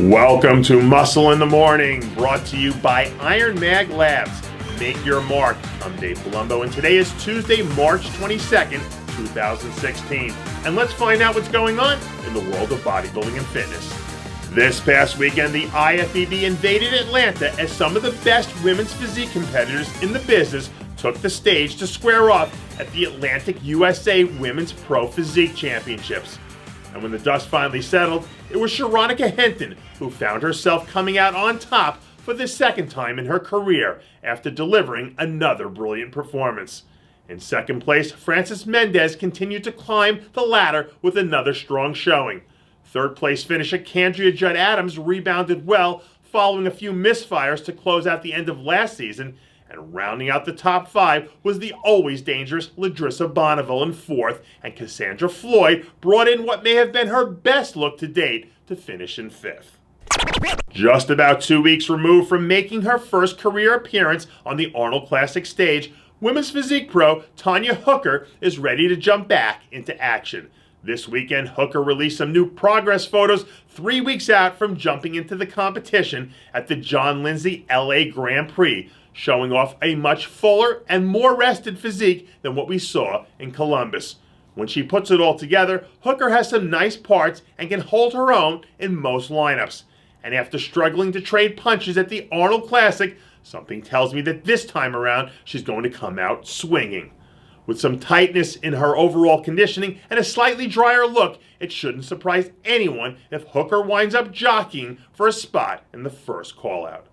Welcome to Muscle in the Morning, brought to you by Iron Mag Labs. Make your mark. I'm Dave Palumbo, and today is Tuesday, March 22nd, 2016. And let's find out what's going on in the world of bodybuilding and fitness. This past weekend, the IFBB invaded Atlanta as some of the best women's physique competitors in the business took the stage to square off at the Atlantic USA Women's Pro Physique Championships. And when the dust finally settled, it was Sharonica Henton who found herself coming out on top for the second time in her career after delivering another brilliant performance. In second place, Frances Mendez continued to climb the ladder with another strong showing. Third place finisher Candria Judd-Adams rebounded well following a few misfires to close out the end of last season. And rounding out the top five was the always dangerous Ladrissa Bonneville in fourth, and Cassandra Floyd brought in what may have been her best look to date to finish in fifth. Just about 2 weeks removed from making her first career appearance on the Arnold Classic stage, women's physique pro Tonya Hooker is ready to jump back into action. This weekend, Hooker released some new progress photos 3 weeks out from jumping into the competition at the John Lindsay LA Grand Prix, showing off a much fuller and more rested physique than what we saw in Columbus. When she puts it all together, Hooker has some nice parts and can hold her own in most lineups. And after struggling to trade punches at the Arnold Classic, something tells me that this time around she's going to come out swinging. With some tightness in her overall conditioning and a slightly drier look, it shouldn't surprise anyone if Hooker winds up jockeying for a spot in the first call-out.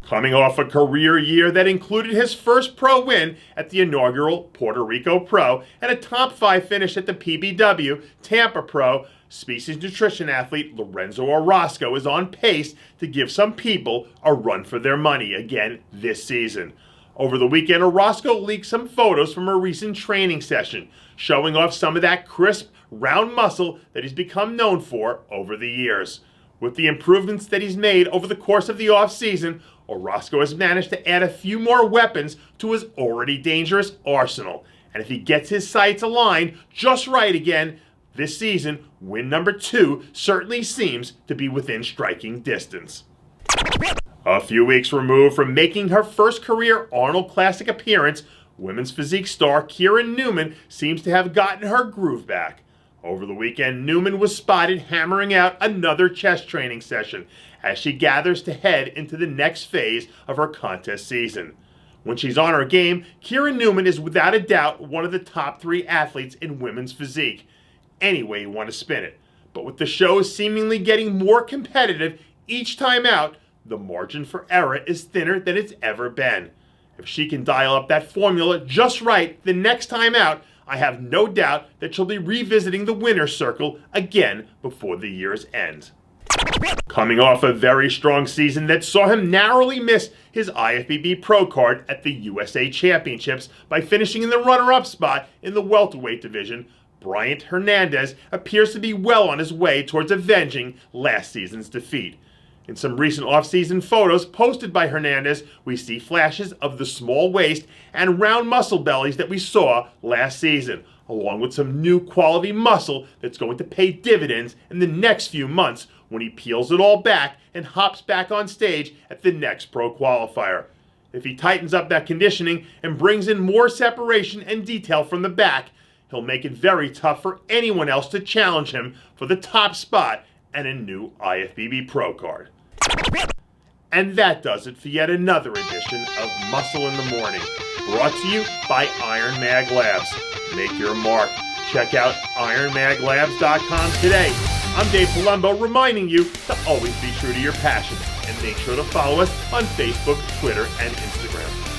Coming off a career year that included his first pro win at the inaugural Puerto Rico Pro and a top 5 finish at the PBW Tampa Pro, species nutrition athlete Lorenzo Orosco is on pace to give some people a run for their money again this season. Over the weekend, Orozco leaked some photos from a recent training session, showing off some of that crisp, round muscle that he's become known for over the years. With the improvements that he's made over the course of the offseason, Orozco has managed to add a few more weapons to his already dangerous arsenal. And if he gets his sights aligned just right again, this season, win number 2 certainly seems to be within striking distance. A few weeks removed from making her first career Arnold Classic appearance, women's physique star Kieran Newman seems to have gotten her groove back. Over the weekend, Newman was spotted hammering out another chest training session as she gathers to head into the next phase of her contest season. When she's on her game, Kieran Newman is without a doubt one of the top 3 athletes in women's physique, any way you want to spin it. But with the show seemingly getting more competitive each time out, the margin for error is thinner than it's ever been. If she can dial up that formula just right the next time out, I have no doubt that she'll be revisiting the winner's circle again before the year's end. Coming off a very strong season that saw him narrowly miss his IFBB Pro card at the USA Championships by finishing in the runner-up spot in the welterweight division, Bryant Hernandez appears to be well on his way towards avenging last season's defeat. In some recent off-season photos posted by Hernandez, we see flashes of the small waist and round muscle bellies that we saw last season, along with some new quality muscle that's going to pay dividends in the next few months when he peels it all back and hops back on stage at the next pro qualifier. If he tightens up that conditioning and brings in more separation and detail from the back, he'll make it very tough for anyone else to challenge him for the top spot and a new IFBB Pro card. And that does it for yet another edition of Muscle in the Morning, brought to you by Iron Mag Labs. Make your mark. Check out ironmaglabs.com today. I'm Dave Palumbo, reminding you to always be true to your passion, and make sure to follow us on Facebook, Twitter, and Instagram.